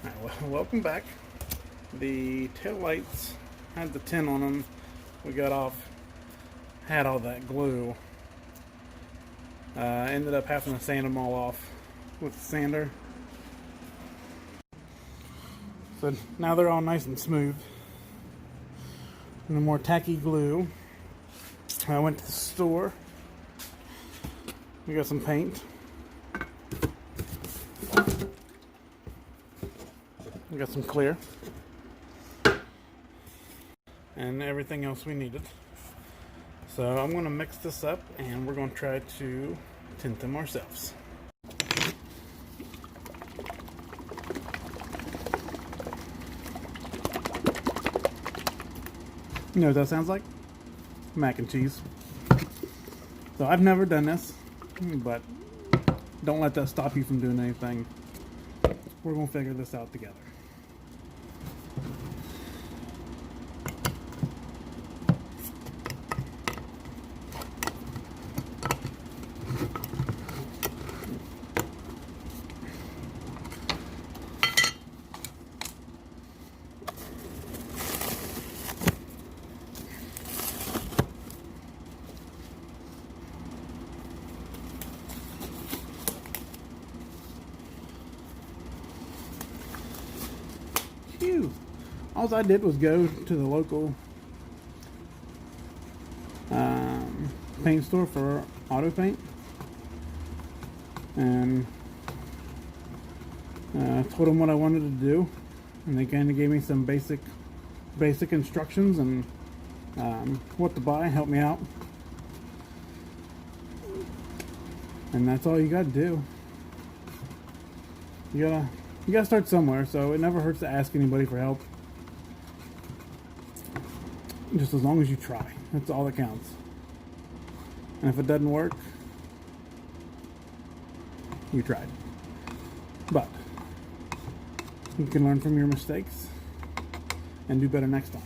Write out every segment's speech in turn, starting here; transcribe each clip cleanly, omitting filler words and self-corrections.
Alright, well, welcome back. The tail lights had the tin on them. We got off, had all that glue. Ended up having to sand them all off with the sander. So now they're all nice and smooth. And the more tacky glue. I went to the store. We got some paint. We got some clear. And everything else we needed. So I'm going to mix this up and we're going to try to tint them ourselves. You know what that sounds like? Mac and cheese. So I've never done this, but don't let that stop you from doing anything. We're going to figure this out together. All I did was go to the local paint store for auto paint and told them what I wanted to do, and they kind of gave me some basic instructions and what to buy, help me out, and that's all you gotta do. You gotta start somewhere, so it never hurts to ask anybody for help. Just as long as you try. That's all that counts. And if it doesn't work, you tried. But you can learn from your mistakes and do better next time.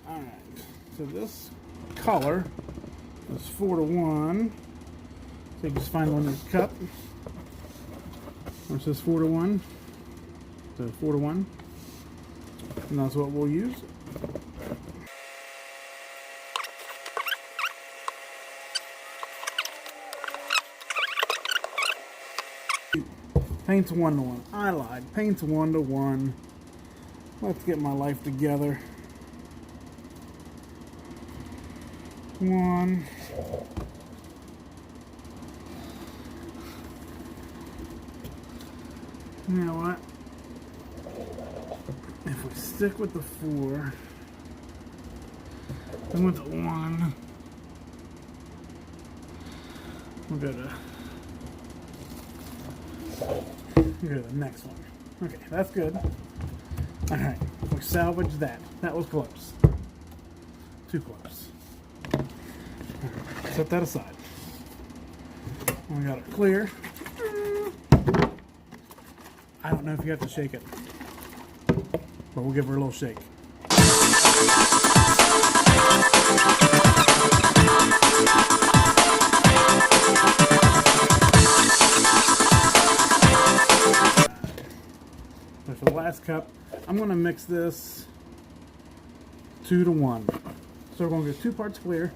Alright, so this color is 4-to-1. So you just find one in the cup where it says 4-to-1. So 4-to-1. And that's what we'll use. Paint's 1-to-1. I lied. Paint's 1-to-1. Let's get my life together. 1. You know what? If we stick with the 4, then with the 1, we'll go to the next one. Okay, that's good. Alright, we salvage that. That was close. Too close. Right, set that aside. We got it clear. I don't know if you have to shake it, but we'll give her a little shake. So for the last cup, I'm going to mix this 2-to-1. So we're going to go 2 parts clear.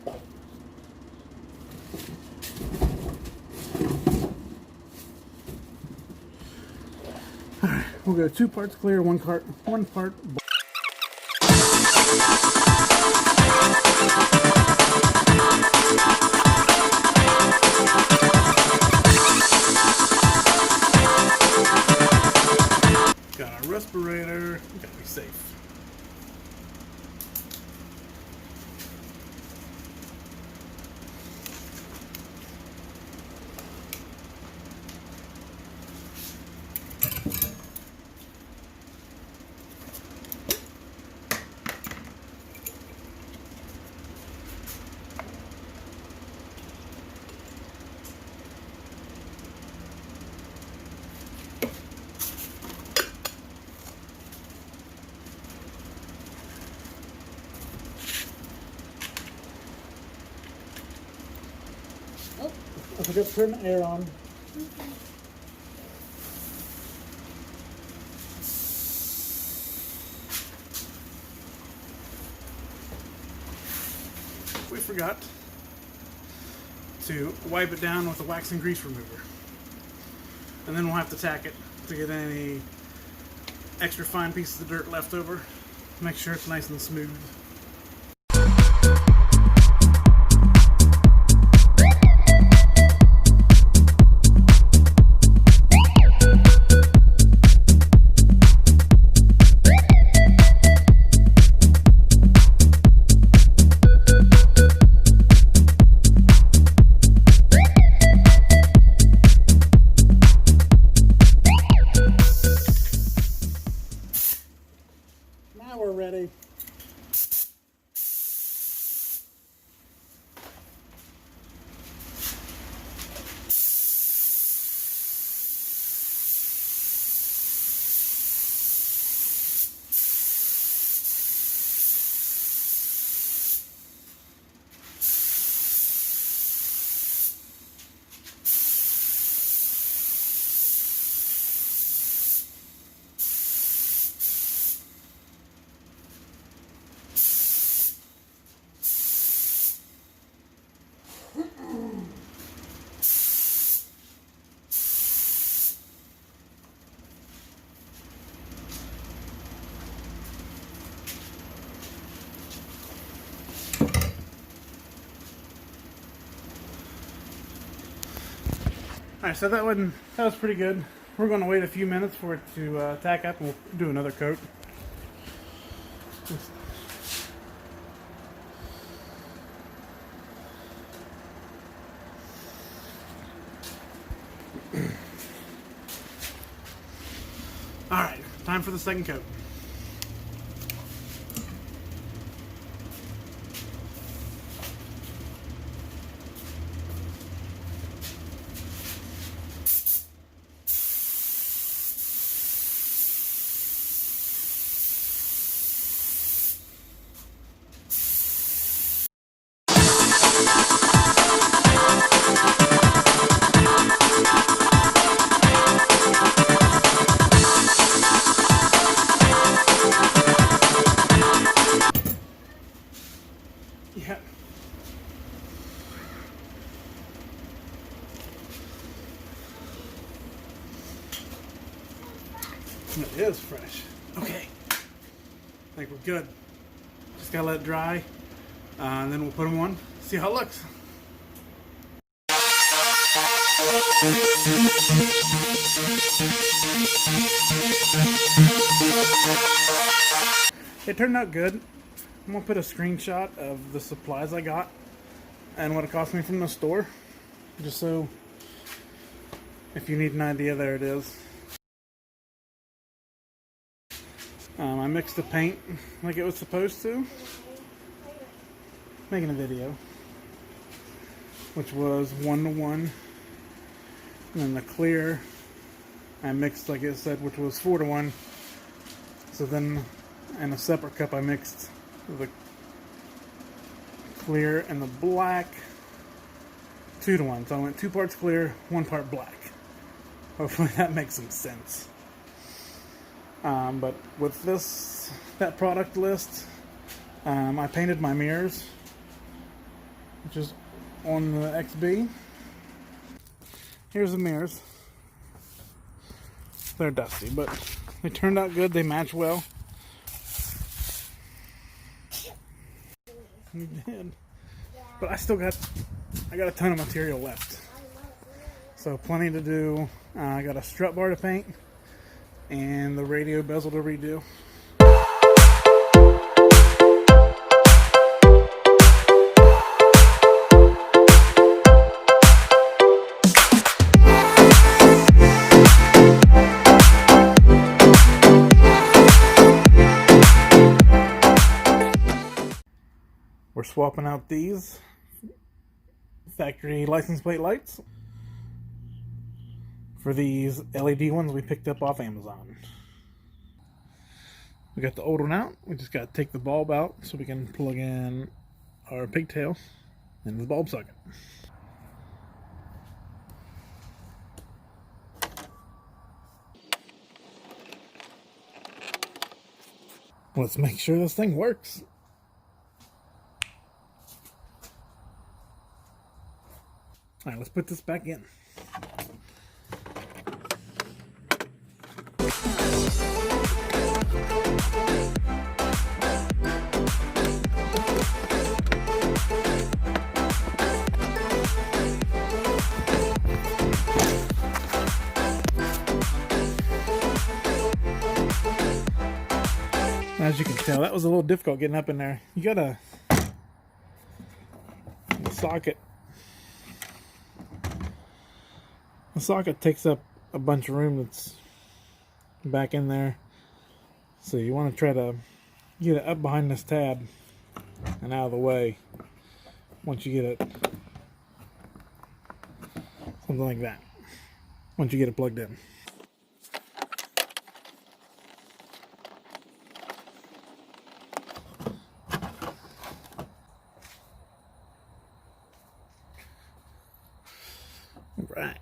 Alright, we'll go 2 parts clear, 1 part. Got our respirator. We gotta be safe. I forgot to turn the air on. forgot to wipe it down with a wax and grease remover. And then we'll have to tack it to get any extra fine pieces of dirt left over. Make sure it's nice and smooth. Now we're ready. Alright, so that was pretty good. We're going to wait a few minutes for it to tack up, and we'll do another coat. Alright, time for the second coat. Yeah. It is fresh. Okay. I think we're good. Just gotta let it dry, and then we'll put them on. See how it looks. It turned out good. I'm gonna put a screenshot of the supplies I got and what it cost me from the store, just so if you need an idea, there it is. I mixed the paint like it was supposed to, making a video, which was 1:1, and then the clear I mixed like it said, which was 4:1. So then in a separate cup I mixed the clear and the black 2:1. So I went 2 parts clear, 1 part black. Hopefully that makes some sense. But with that product list, I painted my mirrors, which is on the XB. Here's the mirrors. They're dusty, but they turned out good. They match well. We did. But I got a ton of material left. So plenty to do. I got a strut bar to paint and the radio bezel to redo. We're swapping out these factory license plate lights for these LED ones we picked up off Amazon. We got the old one out. We just got to take the bulb out so we can plug in our pigtail and the bulb socket. Let's make sure this thing works. Alright, let's put this back in. As you can tell, that was a little difficult getting up in there. You gotta socket. The socket takes up a bunch of room that's back in there. So you want to try to get it up behind this tab and out of the way once you get it. Something like that. Once you get it plugged in. Right.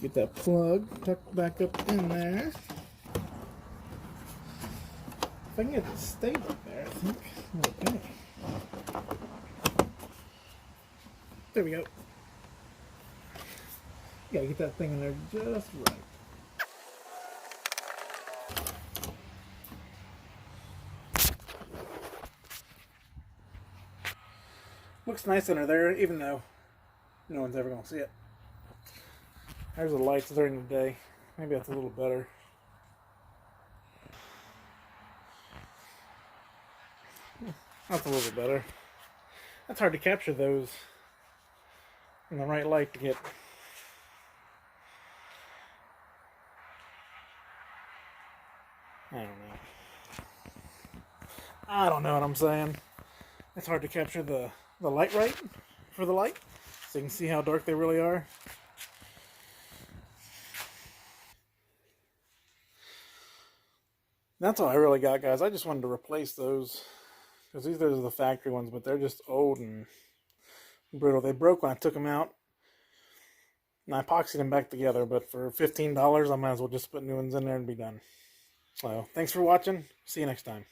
Get that plug tucked back up in there. If I can get it to stay up there, I think. Okay. There we go. Gotta get that thing in there just right. Looks nice under there, even though no one's ever gonna see it. There's the lights during the day. Maybe that's a little better. That's a little bit better. That's hard to capture those in the right light to get. I don't know what I'm saying. It's hard to capture the light right for the light, so you can see how dark they really are. That's all I really got, guys. I just wanted to replace those because these are the factory ones, but they're just old and brittle. They broke when I took them out, and I epoxied them back together. But for $15, I might as well just put new ones in there and be done. So thanks for watching. See you next time.